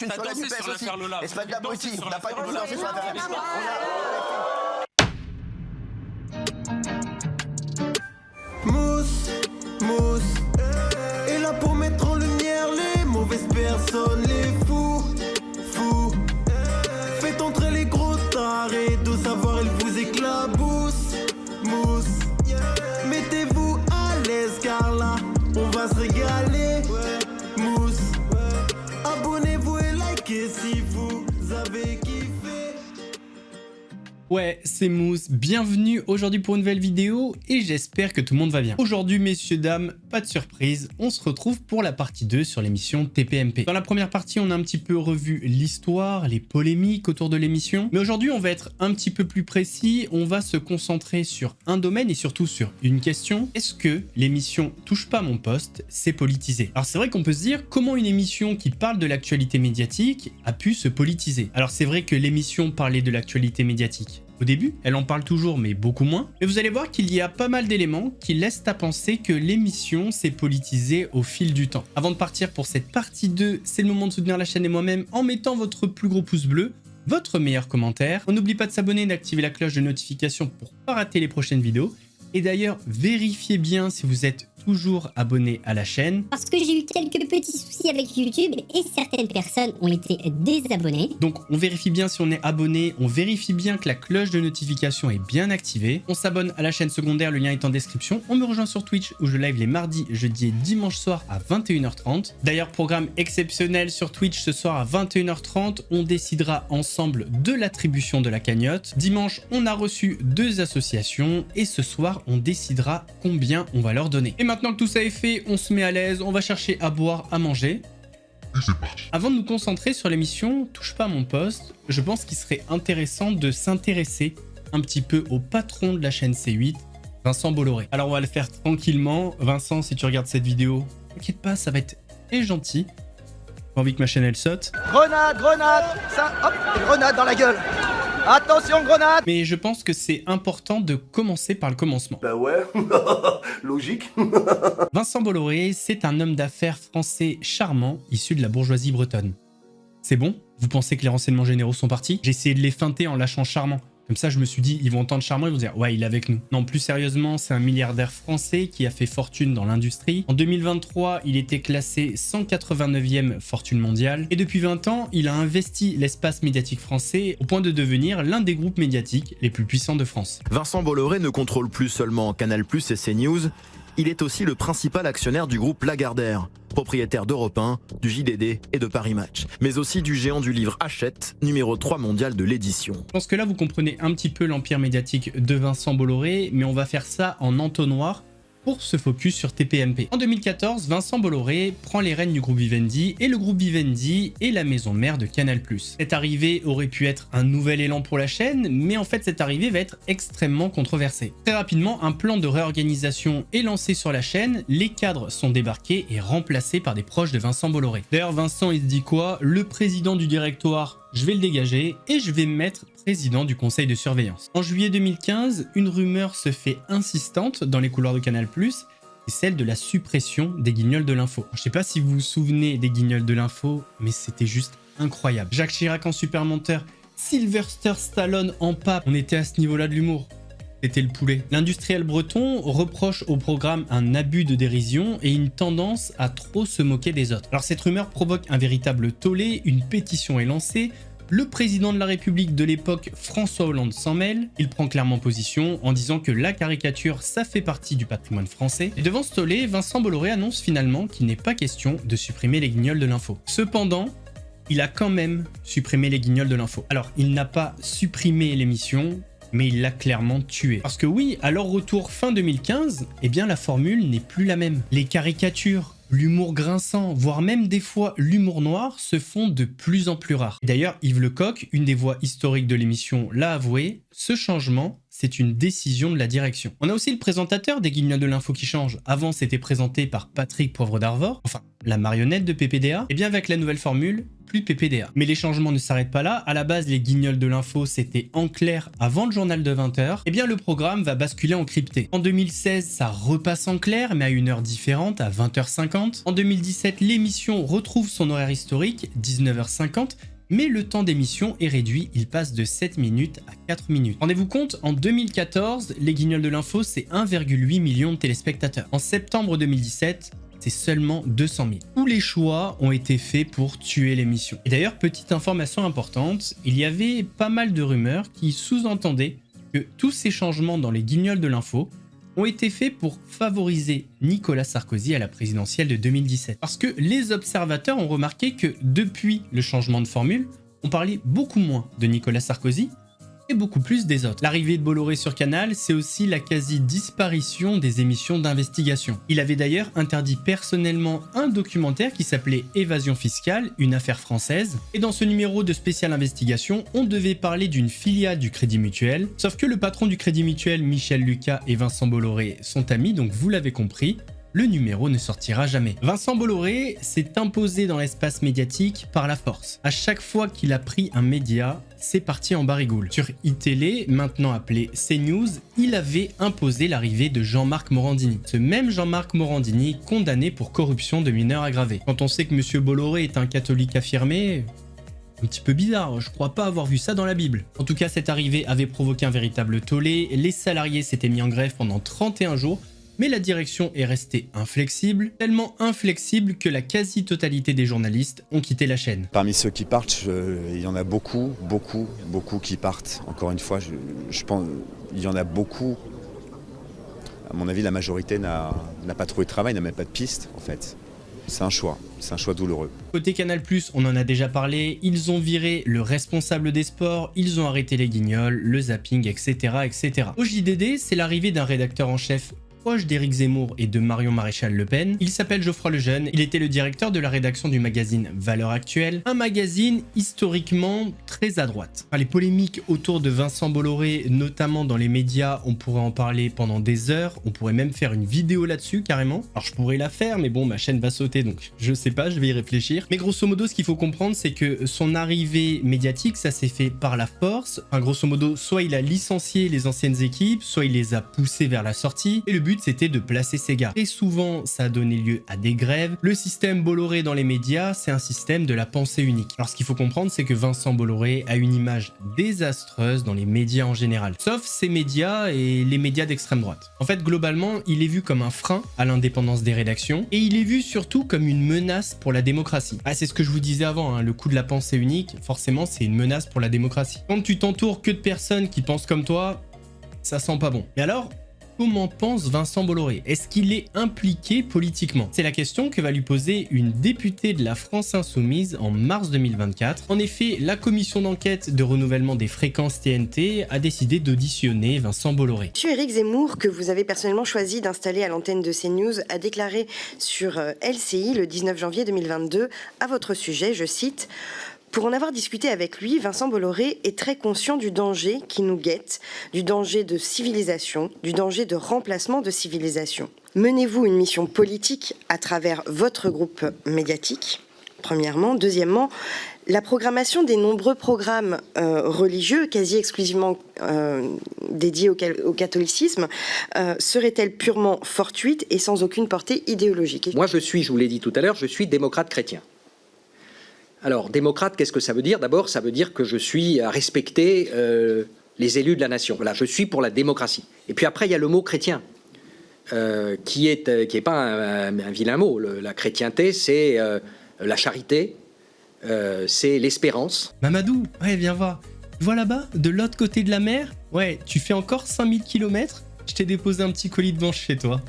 T'as sur la dansé NUPES sur aussi. l'affaire Lola. Espèce d'abruti, Dansé sur on n'a pas l'affaire dû Lola. danser sur l'affaire Lola. Mousse, mousse, est là pour mettre en lumière les mauvaises personnes, les fous, fous. Faites entrer les gros tarés, de savoir elle vous éclabousse, mousse. Mettez-vous à l'aise car là, on va se régaler, mousse. Abonnez-vous et likez si vous avez kiffé. Ouais, c'est Mousse, bienvenue aujourd'hui pour une nouvelle vidéo et j'espère que tout le monde va bien. Aujourd'hui, messieurs, dames, pas de surprise, on se retrouve pour la partie 2 sur l'émission TPMP. Dans la première partie, on a un petit peu revu l'histoire, les polémiques autour de l'émission, mais aujourd'hui, on va être un petit peu plus précis, on va se concentrer sur un domaine et surtout sur une question. Est-ce que l'émission Touche pas à mon poste, c'est politisé? Alors c'est vrai qu'on peut se dire comment une émission qui parle de l'actualité médiatique a pu se politiser. Alors c'est vrai que l'émission parlait de l'actualité médiatique. Au début, elle en parle toujours, mais beaucoup moins. Et vous allez voir qu'il y a pas mal d'éléments qui laissent à penser que l'émission s'est politisée au fil du temps. Avant de partir pour cette partie 2, c'est le moment de soutenir la chaîne et moi-même en mettant votre plus gros pouce bleu, votre meilleur commentaire. On n'oublie pas de s'abonner et d'activer la cloche de notification pour pas rater les prochaines vidéos. Et d'ailleurs, vérifiez bien si vous êtes toujours abonné à la chaîne. Parce que j'ai eu quelques petits soucis avec YouTube et certaines personnes ont été désabonnées. Donc on vérifie bien si on est abonné, on vérifie bien que la cloche de notification est bien activée. On s'abonne à la chaîne secondaire, le lien est en description. On me rejoint sur Twitch où je live les mardis, jeudis et dimanches soir à 21h30. D'ailleurs, programme exceptionnel sur Twitch ce soir à 21h30. On décidera ensemble de l'attribution de la cagnotte. Dimanche, on a reçu 2 associations et ce soir, on décidera combien on va leur donner. Et maintenant que tout ça est fait, on se met à l'aise, on va chercher à boire, à manger. Avant de nous concentrer sur l'émission Touche pas à mon poste, je pense qu'il serait intéressant de s'intéresser un petit peu au patron de la chaîne C8, Vincent Bolloré. Alors on va le faire tranquillement. Vincent, si tu regardes cette vidéo, t'inquiète pas, ça va être très gentil. Pas envie que ma chaîne elle saute. Grenade, grenade, ça, hop, grenade dans la gueule. Attention, grenade. Mais je pense que c'est important de commencer par le commencement. Bah ouais, logique. Vincent Bolloré, c'est un homme d'affaires français charmant, issu de la bourgeoisie bretonne. C'est bon? Vous pensez que les renseignements généraux sont partis? J'ai essayé de les feinter en lâchant charmant. Comme ça, je me suis dit, ils vont entendre charmant, ils vont dire, ouais, il est avec nous. Non, plus sérieusement, c'est un milliardaire français qui a fait fortune dans l'industrie. En 2023, il était classé 189e fortune mondiale. Et depuis 20 ans, il a investi l'espace médiatique français au point de devenir l'un des groupes médiatiques les plus puissants de France. Vincent Bolloré ne contrôle plus seulement Canal+ et CNews, il est aussi le principal actionnaire du groupe Lagardère, propriétaire d'Europe 1, du JDD et de Paris Match, mais aussi du géant du livre Hachette, numéro 3 mondial de l'édition. Je pense que là, vous comprenez un petit peu l'empire médiatique de Vincent Bolloré, mais on va faire ça en entonnoir pour se focus sur TPMP. En 2014, Vincent Bolloré prend les rênes du groupe Vivendi et le groupe Vivendi est la maison mère de Canal+. Cette arrivée aurait pu être un nouvel élan pour la chaîne, mais en fait cette arrivée va être extrêmement controversée. Très rapidement, un plan de réorganisation est lancé sur la chaîne, les cadres sont débarqués et remplacés par des proches de Vincent Bolloré. D'ailleurs, Vincent il se dit quoi? Le président du directoire, je vais le dégager et je vais me mettre président du conseil de surveillance. En juillet 2015, une rumeur se fait insistante dans les couloirs de Canal+, c'est celle de la suppression des guignols de l'info. Je sais pas si vous vous souvenez des guignols de l'info, mais c'était juste incroyable. Jacques Chirac en super menteur, Sylvester Stallone en pape, on était à ce niveau-là de l'humour. C'était le poulet. L'industriel breton reproche au programme un abus de dérision et une tendance à trop se moquer des autres. Alors cette rumeur provoque un véritable tollé, une pétition est lancée, le président de la République de l'époque, François Hollande, s'en mêle, il prend clairement position en disant que la caricature, ça fait partie du patrimoine français. Et devant ce tollé, Vincent Bolloré annonce finalement qu'il n'est pas question de supprimer les guignols de l'info. Cependant, il a quand même supprimé les guignols de l'info. Alors, il n'a pas supprimé l'émission, mais il l'a clairement tué. Parce que oui, à leur retour fin 2015, eh bien la formule n'est plus la même. Les caricatures, l'humour grinçant, voire même des fois l'humour noir se font de plus en plus rares. D'ailleurs, Yves Lecoq, une des voix historiques de l'émission, l'a avoué, ce changement, c'est une décision de la direction. On a aussi le présentateur des Guignols de l'info qui change. Avant, c'était présenté par Patrick Poivre d'Arvor, enfin, la marionnette de PPDA. Et bien avec la nouvelle formule, plus de PPDA. Mais les changements ne s'arrêtent pas là. À la base, les Guignols de l'info, c'était en clair avant le journal de 20h. Et bien le programme va basculer en crypté. En 2016, ça repasse en clair, mais à une heure différente, à 20h50. En 2017, l'émission retrouve son horaire historique, 19h50. Mais le temps d'émission est réduit, il passe de 7 minutes à 4 minutes. Rendez-vous compte, en 2014, les Guignols de l'info, c'est 1,8 million de téléspectateurs. En septembre 2017, c'est seulement 200 000. Tous les choix ont été faits pour tuer l'émission. Et d'ailleurs, petite information importante, il y avait pas mal de rumeurs qui sous-entendaient que tous ces changements dans les Guignols de l'info ont été faits pour favoriser Nicolas Sarkozy à la présidentielle de 2017. Parce que les observateurs ont remarqué que depuis le changement de formule, on parlait beaucoup moins de Nicolas Sarkozy et beaucoup plus des autres. L'arrivée de Bolloré sur Canal, c'est aussi la quasi-disparition des émissions d'investigation. Il avait d'ailleurs interdit personnellement un documentaire qui s'appelait Évasion fiscale, une affaire française. Et dans ce numéro de spéciale investigation, on devait parler d'une filiale du Crédit Mutuel. Sauf que le patron du Crédit Mutuel, Michel Lucas et Vincent Bolloré sont amis, donc vous l'avez compris, le numéro ne sortira jamais. Vincent Bolloré s'est imposé dans l'espace médiatique par la force. À chaque fois qu'il a pris un média, c'est parti en barigoule. Sur iTélé, maintenant appelé CNews, il avait imposé l'arrivée de Jean-Marc Morandini. Ce même Jean-Marc Morandini condamné pour corruption de mineurs aggravée. Quand on sait que M. Bolloré est un catholique affirmé, un petit peu bizarre, je crois pas avoir vu ça dans la Bible. En tout cas, cette arrivée avait provoqué un véritable tollé, les salariés s'étaient mis en grève pendant 31 jours, mais la direction est restée inflexible, tellement inflexible que la quasi-totalité des journalistes ont quitté la chaîne. Parmi ceux qui partent, il y en a beaucoup qui partent. Encore une fois, je pense il y en a beaucoup. À mon avis, la majorité n'a pas trouvé de travail, n'a même pas de piste, en fait. C'est un choix douloureux. Côté Canal+, on en a déjà parlé, ils ont viré le responsable des sports, ils ont arrêté les guignols, le zapping, etc. etc. Au JDD, c'est l'arrivée d'un rédacteur en chef proche d'Éric Zemmour et de Marion Maréchal Le Pen. Il s'appelle Geoffroy Lejeune, il était le directeur de la rédaction du magazine Valeurs Actuelles, un magazine historiquement très à droite. Enfin, les polémiques autour de Vincent Bolloré, notamment dans les médias, on pourrait en parler pendant des heures, on pourrait même faire une vidéo là-dessus carrément. Alors je pourrais la faire, mais bon, ma chaîne va sauter, donc je sais pas, je vais y réfléchir. Mais grosso modo, ce qu'il faut comprendre, c'est que son arrivée médiatique, ça s'est fait par la force. Enfin, grosso modo, soit il a licencié les anciennes équipes, soit il les a poussées vers la sortie, et le but c'était de placer ses gars. Et souvent ça a donné lieu à des grèves. Le système Bolloré dans les médias, c'est un système de la pensée unique. Alors ce qu'il faut comprendre, c'est que Vincent Bolloré a une image désastreuse dans les médias en général, sauf ces médias et les médias d'extrême droite. En fait, globalement, il est vu comme un frein à l'indépendance des rédactions, et il est vu surtout comme une menace pour la démocratie. Ah, c'est ce que je vous disais avant, hein, le coup de la pensée unique, forcément c'est une menace pour la démocratie. Quand tu t'entoures que de personnes qui pensent comme toi, ça sent pas bon. Et alors, comment pense Vincent Bolloré? Est-ce qu'il est impliqué politiquement? C'est la question que va lui poser une députée de la France Insoumise en mars 2024. En effet, la commission d'enquête de renouvellement des fréquences TNT a décidé d'auditionner Vincent Bolloré. Monsieur Éric Zemmour, que vous avez personnellement choisi d'installer à l'antenne de CNews, a déclaré sur LCI le 19 janvier 2022 à votre sujet, je cite: pour en avoir discuté avec lui, Vincent Bolloré est très conscient du danger qui nous guette, du danger de civilisation, du danger de remplacement de civilisation. Menez-vous une mission politique à travers votre groupe médiatique, premièrement. Deuxièmement, la programmation des nombreux programmes religieux, quasi exclusivement dédiés au catholicisme, serait-elle purement fortuite et sans aucune portée idéologique? Moi, je vous l'ai dit tout à l'heure, je suis démocrate chrétien. Alors, démocrate, qu'est-ce que ça veut dire? D'abord, ça veut dire que je suis à respecter les élus de la nation. Voilà, je suis pour la démocratie. Et puis après, il y a le mot chrétien, qui est pas un vilain mot. La chrétienté, c'est la charité, c'est l'espérance. Mamadou, ouais, viens voir. Tu vois là-bas, de l'autre côté de la mer? Ouais, tu fais encore 5000 km? Je t'ai déposé un petit colis de manche chez toi.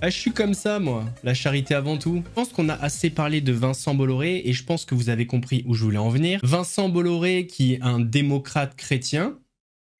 Ah, je suis comme ça, moi. La charité avant tout. Je pense qu'on a assez parlé de Vincent Bolloré et je pense que vous avez compris où je voulais en venir. Vincent Bolloré, qui est un démocrate chrétien,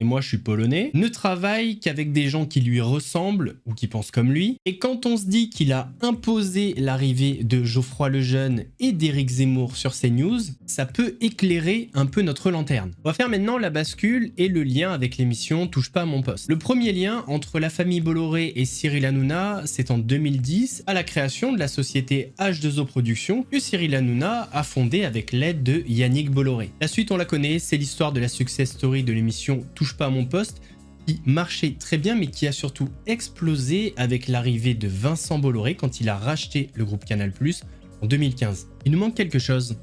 et moi je suis polonais, ne travaille qu'avec des gens qui lui ressemblent ou qui pensent comme lui. Et quand on se dit qu'il a imposé l'arrivée de Geoffroy Lejeune et d'Éric Zemmour sur CNews, ça peut éclairer un peu notre lanterne. On va faire maintenant la bascule et le lien avec l'émission Touche pas à mon poste. Le premier lien entre la famille Bolloré et Cyril Hanouna, c'est en 2010, à la création de la société H2O Productions que Cyril Hanouna a fondée avec l'aide de Yannick Bolloré. La suite on la connaît, c'est l'histoire de la success story de l'émission Touche pas à mon poste, qui marchait très bien mais qui a surtout explosé avec l'arrivée de Vincent Bolloré quand il a racheté le groupe Canal+ en 2015. Il nous manque quelque chose.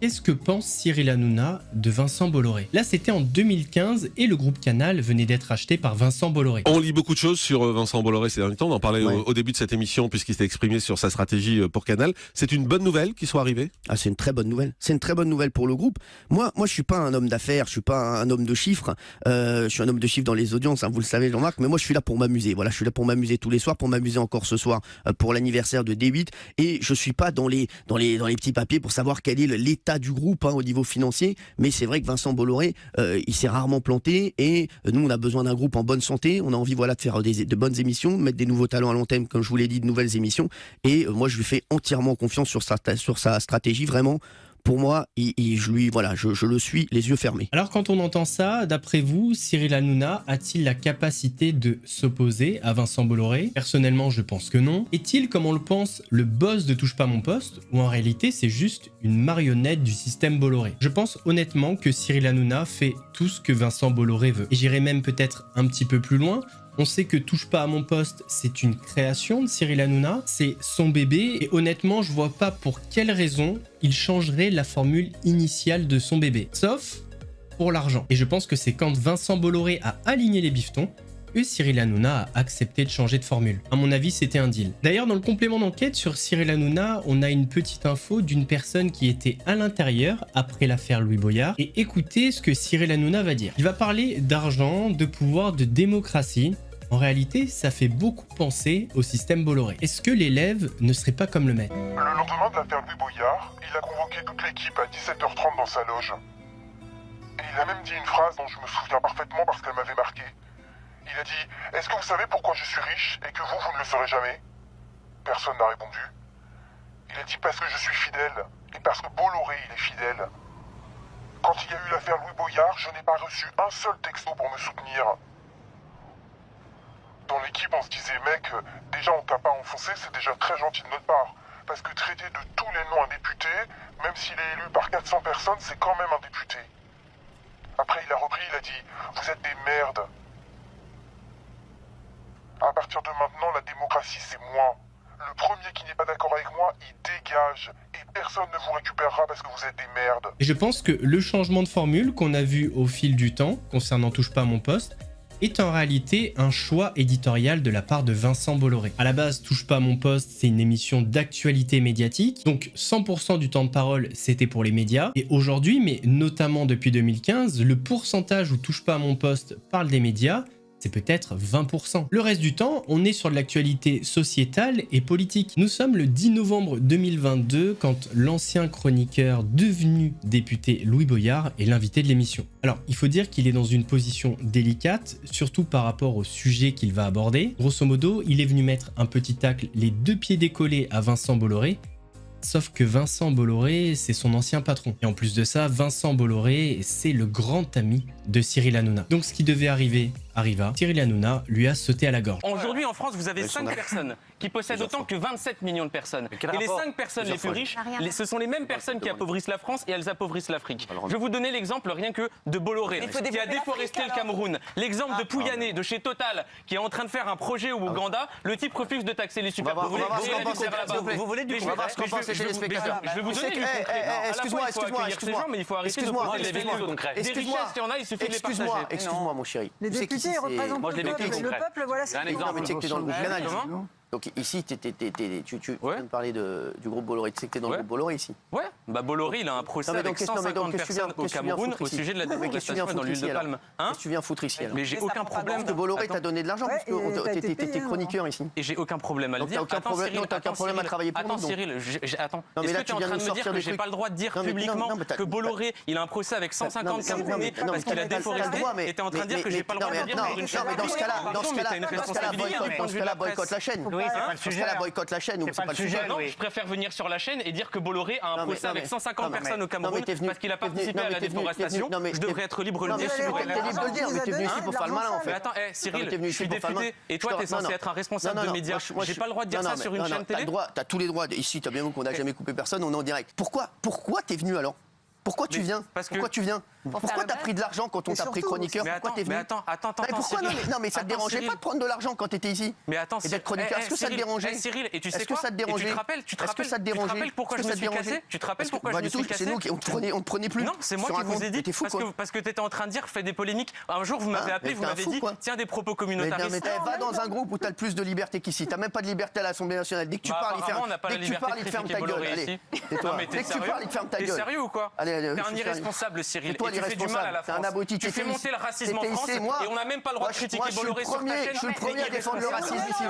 Qu'est-ce que pense Cyril Hanouna de Vincent Bolloré? Là, c'était en 2015 et le groupe Canal venait d'être acheté par Vincent Bolloré. On lit beaucoup de choses sur Vincent Bolloré ces derniers temps. On en parlait au début de cette émission puisqu'il s'est exprimé sur sa stratégie pour Canal. C'est une bonne nouvelle qu'il soit arrivé? Ah, c'est une très bonne nouvelle. C'est une très bonne nouvelle pour le groupe. Moi, je suis pas un homme d'affaires, je suis pas un homme de chiffres. Je suis un homme de chiffres dans les audiences, hein, vous le savez, Jean-Marc. Mais moi, je suis là pour m'amuser. Voilà, je suis là pour m'amuser tous les soirs, pour m'amuser encore ce soir pour l'anniversaire de D8. Et je suis pas dans les petits papiers pour savoir quel est l'état du groupe, hein, au niveau financier, mais c'est vrai que Vincent Bolloré, il s'est rarement planté et nous, on a besoin d'un groupe en bonne santé. On a envie, voilà, de faire de bonnes émissions, de mettre des nouveaux talents à l'antenne, comme je vous l'ai dit, de nouvelles émissions. Et moi, je lui fais entièrement confiance sur sa stratégie, vraiment. Pour moi, je le suis les yeux fermés. Alors quand on entend ça, d'après vous, Cyril Hanouna a-t-il la capacité de s'opposer à Vincent Bolloré? Personnellement, je pense que non. Est-il, comme on le pense, le boss de Touche pas mon poste, ou en réalité c'est juste une marionnette du système Bolloré? Je pense honnêtement que Cyril Hanouna fait tout ce que Vincent Bolloré veut. Et j'irai même peut-être un petit peu plus loin. On sait que Touche pas à mon poste, c'est une création de Cyril Hanouna, c'est son bébé, et honnêtement, je vois pas pour quelle raison il changerait la formule initiale de son bébé, sauf pour l'argent. Et je pense que c'est quand Vincent Bolloré a aligné les bifetons que Cyril Hanouna a accepté de changer de formule. À mon avis, c'était un deal. D'ailleurs, dans le complément d'enquête sur Cyril Hanouna, on a une petite info d'une personne qui était à l'intérieur après l'affaire Louis Boyard. Et écoutez ce que Cyril Hanouna va dire. Il va parler d'argent, de pouvoir, de démocratie. En réalité, ça fait beaucoup penser au système Bolloré. Est-ce que l'élève ne serait pas comme le maître? Le lendemain de l'affaire Louis Boyard, il a convoqué toute l'équipe à 17h30 dans sa loge. Et il a même dit une phrase dont je me souviens parfaitement parce qu'elle m'avait marqué. Il a dit « Est-ce que vous savez pourquoi je suis riche et que vous ne le saurez jamais ?» Personne n'a répondu. Il a dit « Parce que je suis fidèle et parce que Bolloré, il est fidèle. » Quand il y a eu l'affaire Louis Boyard, je n'ai pas reçu un seul texto pour me soutenir. Dans l'équipe, on se disait « Mec, déjà on t'a pas enfoncé, c'est déjà très gentil de notre part. Parce que traiter de tous les noms un député, même s'il est élu par 400 personnes, c'est quand même un député. » Après, il a repris, il a dit « Vous êtes des merdes. » À partir de maintenant, la démocratie, c'est moi. Le premier qui n'est pas d'accord avec moi, il dégage. Et personne ne vous récupérera parce que vous êtes des merdes. Et je pense que le changement de formule qu'on a vu au fil du temps, concernant Touche pas à mon poste, est en réalité un choix éditorial de la part de Vincent Bolloré. À la base, Touche pas à mon poste, c'est une émission d'actualité médiatique, donc 100% du temps de parole, c'était pour les médias. Et aujourd'hui, mais notamment depuis 2015, le pourcentage où Touche pas à mon poste parle des médias, c'est peut-être 20%. Le reste du temps, on est sur de l'actualité sociétale et politique. Nous sommes le 10 novembre 2022 quand l'ancien chroniqueur devenu député Louis Boyard est l'invité de l'émission. Alors, il faut dire qu'il est dans une position délicate, surtout par rapport au sujet qu'il va aborder. Grosso modo, il est venu mettre un petit tacle les deux pieds décollés à Vincent Bolloré. Sauf que Vincent Bolloré, c'est son ancien patron. Et en plus de ça, Vincent Bolloré, c'est le grand ami de Cyril Hanouna. Donc ce qui devait arriver, arriva. Cyril Hanouna lui a sauté à la gorge. Aujourd'hui, en France, vous avez 5 personnes qui possèdent autant que 27 millions de personnes. Et les 5 personnes les plus riches, ce sont les mêmes personnes qui appauvrissent la France et elles appauvrissent l'Afrique. Je vais vous donner l'exemple rien que de Bolloré, qui a déforesté le Cameroun. L'exemple de Pouyanné, de chez Total, qui est en train de faire un projet au Ouganda. Le type refuse de taxer les super. Vous voulez du coup, je vais vous donner du concret. Excuse-moi, mais il faut arrêter de poser les concrets. Des richesses, il y en a, il suffit de les partager. Excuse-moi, mon chéri. Les députés représentent le peuple. Le peuple, voilà, c'est un exemple. Tu sais que t'es dans le groupe Canal. Donc ici, tu viens de parler du groupe Bolloré. Tu sais que tu es dans le groupe Bolloré ici. Ouais, bah Bolloré, il a un procès avec 150 personnes au Cameroun au sujet de la déforestation dans l'huile de palme. Qu'est-ce que tu viens foutre ici alors? Mais j'ai aucun problème. Parce que Bolloré t'a donné de l'argent, parce que t'es chroniqueur ici. Et j'ai aucun problème à le dire. T'as aucun problème à travailler pour nous. Attends Cyril, attends. Est-ce que tu es en train de me dire que j'ai pas le droit de dire publiquement que Bolloré, il a un procès avec 150 Camerounais parce qu'il a déforesté? Et tu es en train de dire que j'ai pas le droit de dire dans une chaîne? Non, mais dans ce cas-là, boycotte la chaîne. Oui, c'est pas le sujet. Boycotte la chaîne, c'est pas le sujet. Non, je préfère venir sur la chaîne et dire que Bolloré a un procès avec 150 personnes au Cameroun parce qu'il a participé à la déforestation. Je devrais être libre de le dire. T'es libre de le dire, mais t'es venu ici pour faire le malin en fait. Mais attends, Cyril, je suis député et toi t'es censé être un responsable de médias. J'ai pas le droit de dire ça sur une chaîne télé. T'as tous les droits. Ici, t'as bien vu qu'on n'a jamais coupé personne, on est en direct. Pourquoi t'es venu alors? Pourquoi tu viens? Pourquoi tu viens? Pourquoi t'as pris de l'argent quand on t'a pris chroniqueur? Pourquoi t'es venu? Mais attends, pourquoi non mais ça te dérangeait pas de prendre de l'argent quand t'étais ici? Mais attends, et d'être chroniqueur, est-ce que ça te dérangeait? Cyril, et tu sais quoi? Est-ce que ça te dérangeait? Tu te rappelles pourquoi je me suis cassé? Tu te rappelles pourquoi je me suis cassé? C'est nous qui on te prenait plus. Non, c'est moi qui vous ai dit parce que t'étais en train de dire fais des polémiques. Un jour vous m'avez appelé, vous m'avez dit tiens des propos communautaristes. Va dans un groupe où t'as le plus de liberté qu'ici. T'as même pas de liberté à l'Assemblée nationale. Dès que tu parles, il ferme ta gueule. Allez, tais-toi. Dès que tu parles, il ferme ta gueule. T'es sérieux ou quoi? T'es un irresponsable, Cyril. Tu fais du mal à la France. Tu fais monter le racisme en France et on n'a même pas le droit de critiquer Bolloré sur ta chaîne. Je suis le premier à défendre le racisme ici.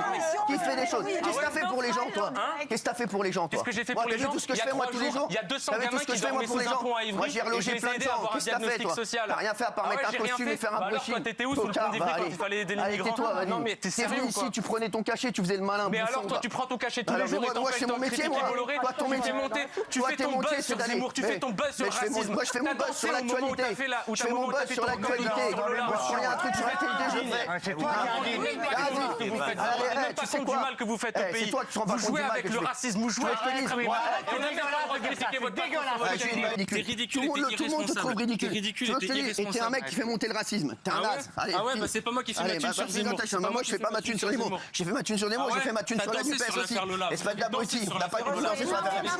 Qui fait des choses? Qu'est-ce que t'as fait pour les gens, toi? Qu'est-ce que t'as fait pour les gens, toi? Qu'est-ce que j'ai fait pour les gens? Tout ce que je fais moi tous les jours. Il y a 200 gamins qui dormaient sous un pont à Ivry. Moi j'ai relogé plein de gens. Qu'est-ce que t'as fait, toi? T'as rien fait à part mettre un costume et faire un brushing. T'étais où sous le pont d'Ivry quand il fallait aider les migrants? Non mais t'es sérieux ou quoi? Ici, tu prenais ton cachet, tu faisais le malin. Mais alors toi tu prends ton cachet tous les jours et t'empêches de critiquer Bolloré. Tu fais ton buzz sur Zemmour, tu fais ton buzz sur le racisme. Moi je fais mon buzz sur l'actualité. Je fais mon buzz sur l'actualité. Quand il y a un truc sur l'actualité, je le fais. C'est toi qui as tu sais quoi? Du mal que vous faites au pays. Vous jouez avec le racisme, vous jouez avec le droit. On n'a même pas le droit de critiquer votre patron. T'es ridicule et t'es irresponsable. Tout le monde te trouve ridicule. Et t'es un mec qui fait monter le racisme. T'es un naze. Ah ouais, bah c'est pas moi qui fais ma thune sur Zemmour. Moi je fais pas ma thune sur les mots. J'ai fait ma thune sur les mots, j'ai fait ma thune sur la NUPES aussi. Et c'est pas de l'abruti. On n'a pas de danser sur la NUPES.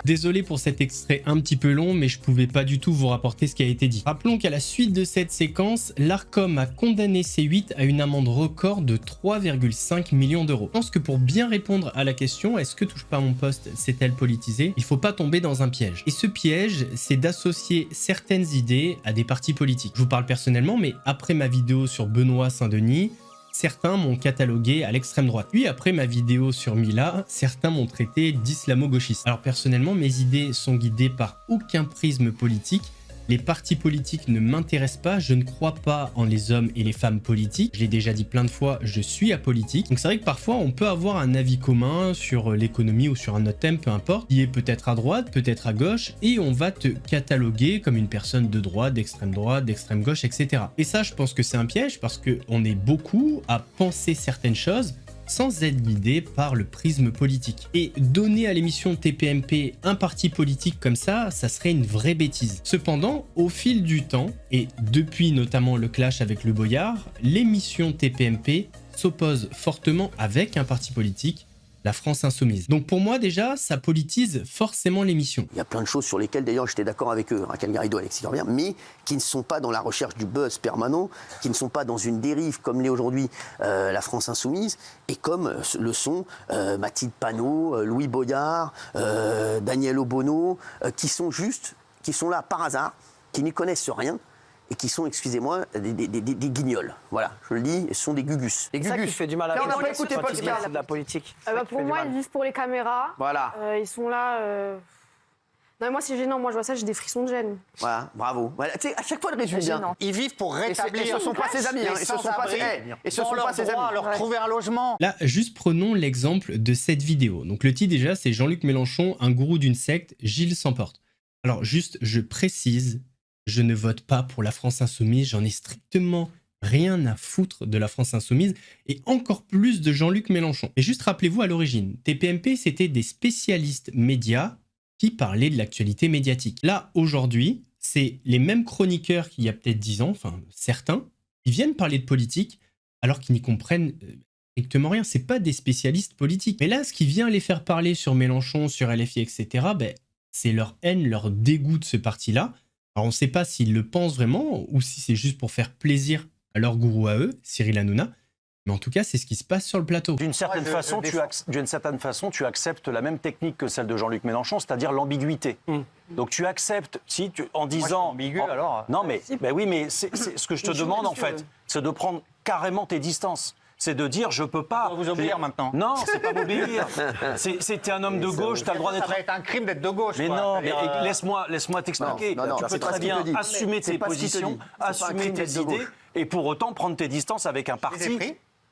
Désolé pour cet extrait un petit peu long, mais je pouvais pas du tout vous rapporter ce qui a été dit. Rappelons qu'à la suite de cette séquence, l'Arcom a condamné C8 à une amende record de 3,5 millions d'euros. Je pense que pour bien répondre à la question, est-ce que Touche pas à mon poste s'est-elle politisée, il faut pas tomber dans un piège. Et ce piège, c'est d'associer certaines idées à des partis politiques. Je vous parle personnellement, mais après ma vidéo sur Benoît Saint-Denis, certains m'ont catalogué à l'extrême droite. Puis après ma vidéo sur Mila, certains m'ont traité d'islamo-gauchiste. Alors personnellement, mes idées sont guidées par aucun prisme politique. Les partis politiques ne m'intéressent pas, je ne crois pas en les hommes et les femmes politiques. Je l'ai déjà dit plein de fois, je suis apolitique. Donc c'est vrai que parfois on peut avoir un avis commun sur l'économie ou sur un autre thème, peu importe, qui est peut-être à droite, peut-être à gauche, et on va te cataloguer comme une personne de droite, d'extrême gauche, etc. Et ça, je pense que c'est un piège parce qu'on est beaucoup à penser certaines choses sans être guidé par le prisme politique. Et donner à l'émission TPMP un parti politique comme ça serait une vraie bêtise. Cependant, au fil du temps, et depuis notamment le clash avec le Boyard, l'émission TPMP s'oppose fortement avec un parti politique, la France Insoumise. Donc pour moi déjà, ça politise forcément l'émission. Il y a plein de choses sur lesquelles d'ailleurs j'étais d'accord avec eux, Raquel Garrido, Alexis Corbière, mais qui ne sont pas dans la recherche du buzz permanent, qui ne sont pas dans une dérive comme l'est aujourd'hui la France Insoumise, et comme le sont Mathilde Panot, Louis Boyard, Daniel Obono, qui sont là par hasard, qui n'y connaissent rien, et qui sont, excusez-moi, des guignols. Voilà, je le dis, ce sont des gugus. C'est ça qui fait du mal à la politique. On n'a pas écouté podcast de la politique. Pour moi, ils vivent pour les caméras. Voilà. Ils sont là. Non, mais moi, c'est gênant. Moi, je vois ça, j'ai des frissons de gêne. Voilà, bravo. Voilà, tu sais, à chaque fois, le résume bien. Ils vivent pour rétablir. Et ce ne sont pas ses amis. Et ce ne sont pas ses amis. Leur trouver un logement. Là, juste prenons l'exemple de cette vidéo. Donc, le titre, déjà, c'est Jean-Luc Mélenchon, un gourou d'une secte, Gilles s'emporte. Alors, juste, je précise, je ne vote pas pour la France Insoumise, j'en ai strictement rien à foutre de la France Insoumise et encore plus de Jean-Luc Mélenchon. Et juste rappelez-vous à l'origine, TPMP c'était des spécialistes médias qui parlaient de l'actualité médiatique. Là, aujourd'hui, c'est les mêmes chroniqueurs qu'il y a peut-être 10 ans, enfin certains, ils viennent parler de politique alors qu'ils n'y comprennent strictement rien. C'est pas des spécialistes politiques. Mais là, ce qui vient les faire parler sur Mélenchon, sur LFI, etc., c'est leur haine, leur dégoût de ce parti-là. Alors on ne sait pas s'ils le pensent vraiment ou si c'est juste pour faire plaisir à leur gourou à eux, Cyril Hanouna. Mais en tout cas, c'est ce qui se passe sur le plateau. D'une certaine façon, tu acceptes la même technique que celle de Jean-Luc Mélenchon, c'est-à-dire l'ambiguïté. Donc tu acceptes, en disant... ambigu, alors. Non, mais, oui, mais c'est ce que je te demande, en fait, c'est de prendre carrément tes distances. C'est de dire, je peux pas... On va vous obéir maintenant. Non, c'est pas m'obéir. T'es un homme de gauche, t'as le droit d'être... Ça va être un crime d'être de gauche. Mais quoi. non, mais laisse-moi t'expliquer. Tu peux très bien assumer tes positions, assumer tes idées, et pour autant prendre tes distances avec un parti...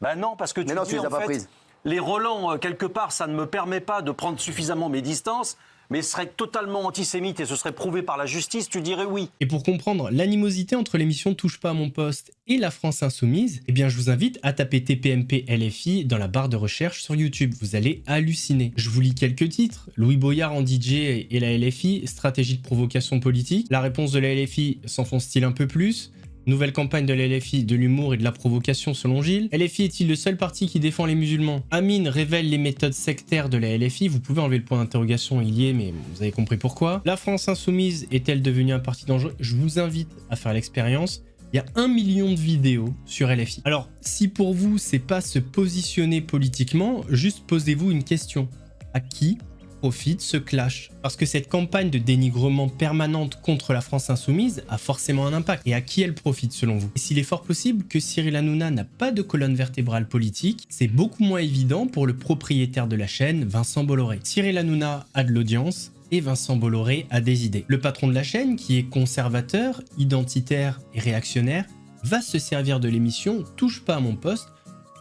Ben non, parce que tu dis en fait, les relents, quelque part, ça ne me permet pas de prendre suffisamment mes distances, mais ce serait totalement antisémite et ce serait prouvé par la justice, tu dirais oui. Et pour comprendre l'animosité entre l'émission Touche pas à mon poste et la France Insoumise, eh bien je vous invite à taper TPMP LFI dans la barre de recherche sur YouTube, vous allez halluciner. Je vous lis quelques titres. Louis Boyard en DJ et la LFI, stratégie de provocation politique. La réponse de la LFI s'enfonce-t-il un peu plus ? Nouvelle campagne de la LFI, de l'humour et de la provocation selon Gilles. LFI est-il le seul parti qui défend les musulmans? Amine révèle les méthodes sectaires de la LFI. Vous pouvez enlever le point d'interrogation, il y est, mais vous avez compris pourquoi. La France Insoumise est-elle devenue un parti dangereux? Je vous invite à faire l'expérience. Il y a 1 million de vidéos sur LFI. Alors, si pour vous, c'est pas se positionner politiquement, juste posez-vous une question. À qui profite ce clash? Parce que cette campagne de dénigrement permanente contre la France Insoumise a forcément un impact. Et à qui elle profite selon vous? Et s'il est fort possible que Cyril Hanouna n'a pas de colonne vertébrale politique, c'est beaucoup moins évident pour le propriétaire de la chaîne, Vincent Bolloré. Cyril Hanouna a de l'audience et Vincent Bolloré a des idées. Le patron de la chaîne, qui est conservateur, identitaire et réactionnaire, va se servir de l'émission Touche pas à mon poste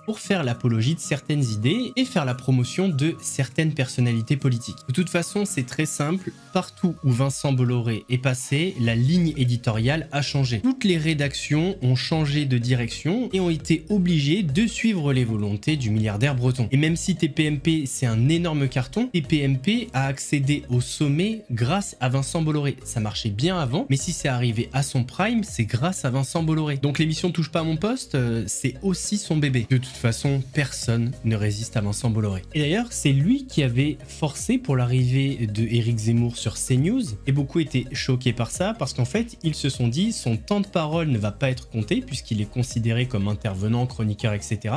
pour faire l'apologie de certaines idées et faire la promotion de certaines personnalités politiques. De toute façon, c'est très simple, partout où Vincent Bolloré est passé, la ligne éditoriale a changé. Toutes les rédactions ont changé de direction et ont été obligées de suivre les volontés du milliardaire breton. Et même si TPMP c'est un énorme carton, TPMP a accédé au sommet grâce à Vincent Bolloré. Ça marchait bien avant, mais si c'est arrivé à son prime, c'est grâce à Vincent Bolloré. Donc l'émission Touche pas à mon poste, c'est aussi son bébé. De toute façon, personne ne résiste à Vincent Bolloré. Et d'ailleurs, c'est lui qui avait forcé pour l'arrivée de Éric Zemmour sur CNews, et beaucoup étaient choqués par ça, parce qu'en fait, ils se sont dit, son temps de parole ne va pas être compté, puisqu'il est considéré comme intervenant, chroniqueur, etc.,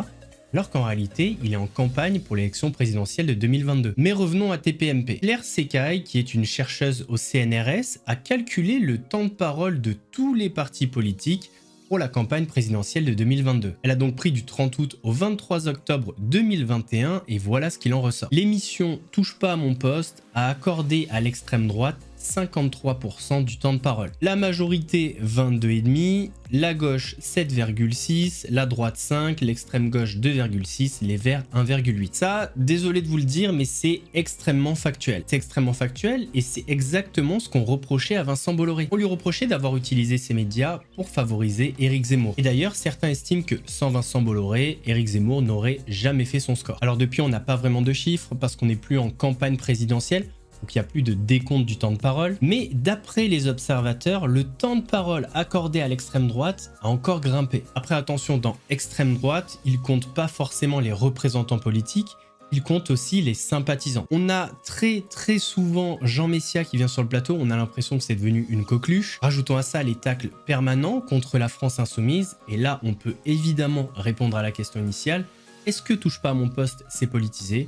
alors qu'en réalité, il est en campagne pour l'élection présidentielle de 2022. Mais revenons à TPMP. Claire Secaille, qui est une chercheuse au CNRS, a calculé le temps de parole de tous les partis politiques pour la campagne présidentielle de 2022. Elle a donc pris du 30 août au 23 octobre 2021 et voilà ce qu'il en ressort. L'émission Touche pas à mon poste a accordé à l'extrême droite 53% du temps de parole. La majorité 22,5%, la gauche 7,6%, la droite 5%, l'extrême gauche 2,6%, les verts 1,8%. Ça, désolé de vous le dire, mais c'est extrêmement factuel. C'est extrêmement factuel et c'est exactement ce qu'on reprochait à Vincent Bolloré. On lui reprochait d'avoir utilisé ses médias pour favoriser Éric Zemmour. Et d'ailleurs, certains estiment que sans Vincent Bolloré, Éric Zemmour n'aurait jamais fait son score. Alors depuis, on n'a pas vraiment de chiffres parce qu'on n'est plus en campagne présidentielle. Donc il n'y a plus de décompte du temps de parole. Mais d'après les observateurs, le temps de parole accordé à l'extrême droite a encore grimpé. Après, attention, dans extrême droite, il compte pas forcément les représentants politiques, il compte aussi les sympathisants. On a très souvent Jean Messia qui vient sur le plateau, on a l'impression que c'est devenu une coqueluche. Rajoutons à ça les tacles permanents contre la France Insoumise, et là on peut évidemment répondre à la question initiale, est-ce que Touche pas à mon poste c'est politisé ?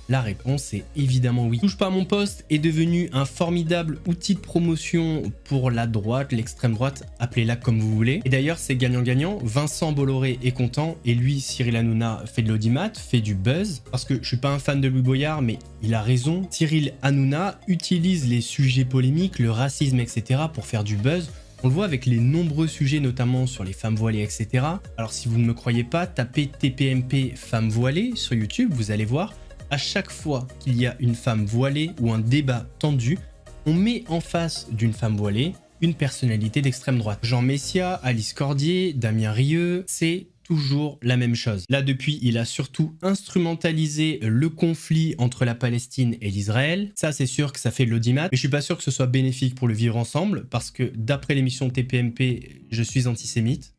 La réponse est évidemment oui. Touche pas à mon poste est devenu un formidable outil de promotion pour la droite, l'extrême droite, appelez-la comme vous voulez. Et d'ailleurs, c'est gagnant-gagnant. Vincent Bolloré est content et lui, Cyril Hanouna, fait de l'audimat, fait du buzz. Parce que je suis pas un fan de Louis Boyard, mais il a raison. Cyril Hanouna utilise les sujets polémiques, le racisme, etc. pour faire du buzz. On le voit avec les nombreux sujets, notamment sur les femmes voilées, etc. Alors si vous ne me croyez pas, tapez TPMP femmes voilées sur YouTube, vous allez voir. À chaque fois qu'il y a une femme voilée ou un débat tendu, on met en face d'une femme voilée une personnalité d'extrême droite. Jean Messia, Alice Cordier, Damien Rieu, c'est toujours la même chose. Là, depuis, il a surtout instrumentalisé le conflit entre la Palestine et l'Israël. Ça, c'est sûr que ça fait de l'audimat. Mais je suis pas sûr que ce soit bénéfique pour le vivre ensemble, parce que d'après l'émission TPMP, je suis antisémite.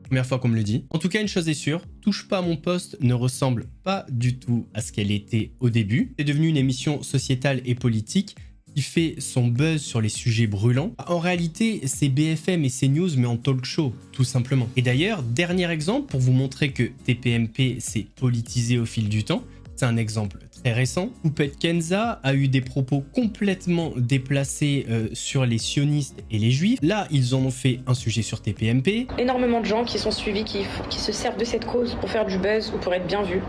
Première fois qu'on me le dit. En tout cas, une chose est sûre, Touche pas à mon poste ne ressemble pas du tout à ce qu'elle était au début. C'est devenu une émission sociétale et politique qui fait son buzz sur les sujets brûlants, en réalité, c'est BFM et CNews, mais en talk show, tout simplement. Et d'ailleurs, dernier exemple pour vous montrer que TPMP s'est politisé au fil du temps, c'est un exemple très récent. Poupette Kenza a eu des propos complètement déplacés sur les sionistes et les juifs. Là, ils en ont fait un sujet sur TPMP. Énormément de gens qui sont suivis, qui se servent de cette cause pour faire du buzz ou pour être bien vus.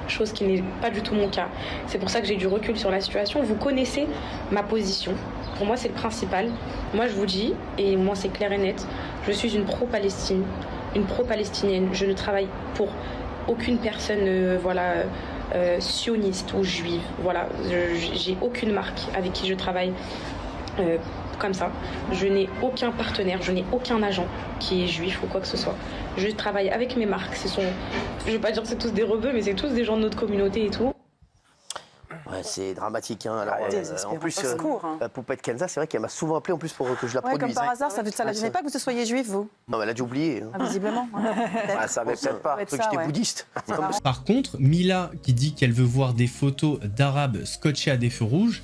Chose qui n'est pas du tout mon cas. C'est pour ça que j'ai du recul sur la situation. Vous connaissez ma position. Pour moi, c'est le principal. Moi, je vous dis, et moi, c'est clair et net, je suis une pro-Palestine, une pro-palestinienne. Je ne travaille pour aucune personne, sioniste ou juive. Voilà, j'ai aucune marque avec qui je travaille comme ça. Je n'ai aucun partenaire, je n'ai aucun agent qui est juif ou quoi que ce soit. Je travaille avec mes marques. Je ne veux pas dire que c'est tous des rebeux, mais c'est tous des gens de notre communauté et tout. Ouais, c'est dramatique. Hein. Alors, en plus, Poupette Kenza, c'est vrai qu'elle m'a souvent appelé en plus pour que je la produise. Comme par hasard, ça ne la gênait pas que vous soyez juif, vous? Non, elle a dû oublier. Ah, visiblement. Ça avait peut-être pas. Que j'étais bouddhiste. Par contre, Mila qui dit qu'elle veut voir des photos d'Arabes scotchés à des feux rouges.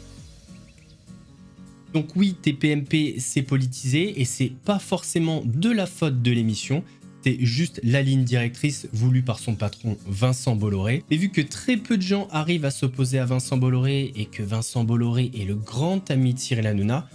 Donc oui, TPMP s'est politisé et c'est pas forcément de la faute de l'émission. C'est juste la ligne directrice voulue par son patron Vincent Bolloré. Et vu que très peu de gens arrivent à s'opposer à Vincent Bolloré et que Vincent Bolloré est le grand ami de Cyril Hanouna,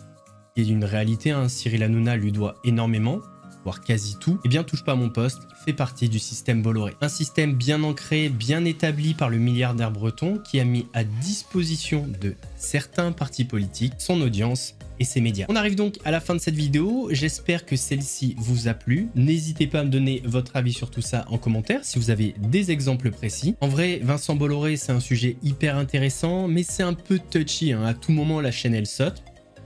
et une réalité, hein, Cyril Hanouna lui doit énormément, voire quasi tout, et bien Touche pas à mon poste fait partie du système Bolloré. Un système bien ancré, bien établi par le milliardaire breton qui a mis à disposition de certains partis politiques son audience et ses médias. On arrive donc à la fin de cette vidéo, j'espère que celle-ci vous a plu. N'hésitez pas à me donner votre avis sur tout ça en commentaire si vous avez des exemples précis. En vrai, Vincent Bolloré, c'est un sujet hyper intéressant, mais c'est un peu touchy, hein. À tout moment la chaîne elle saute.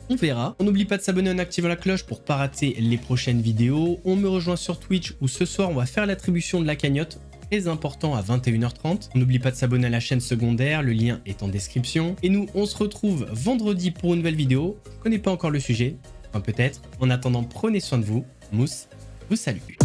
On verra. On n'oublie pas de s'abonner en activant la cloche pour pas rater les prochaines vidéos. On me rejoint sur Twitch où ce soir on va faire l'attribution de la cagnotte. Très important à 21h30. On n'oublie pas de s'abonner à la chaîne secondaire, le lien est en description. Et nous, on se retrouve vendredi pour une nouvelle vidéo. Je connais pas encore le sujet, enfin peut-être. En attendant, prenez soin de vous. Mousse vous salue.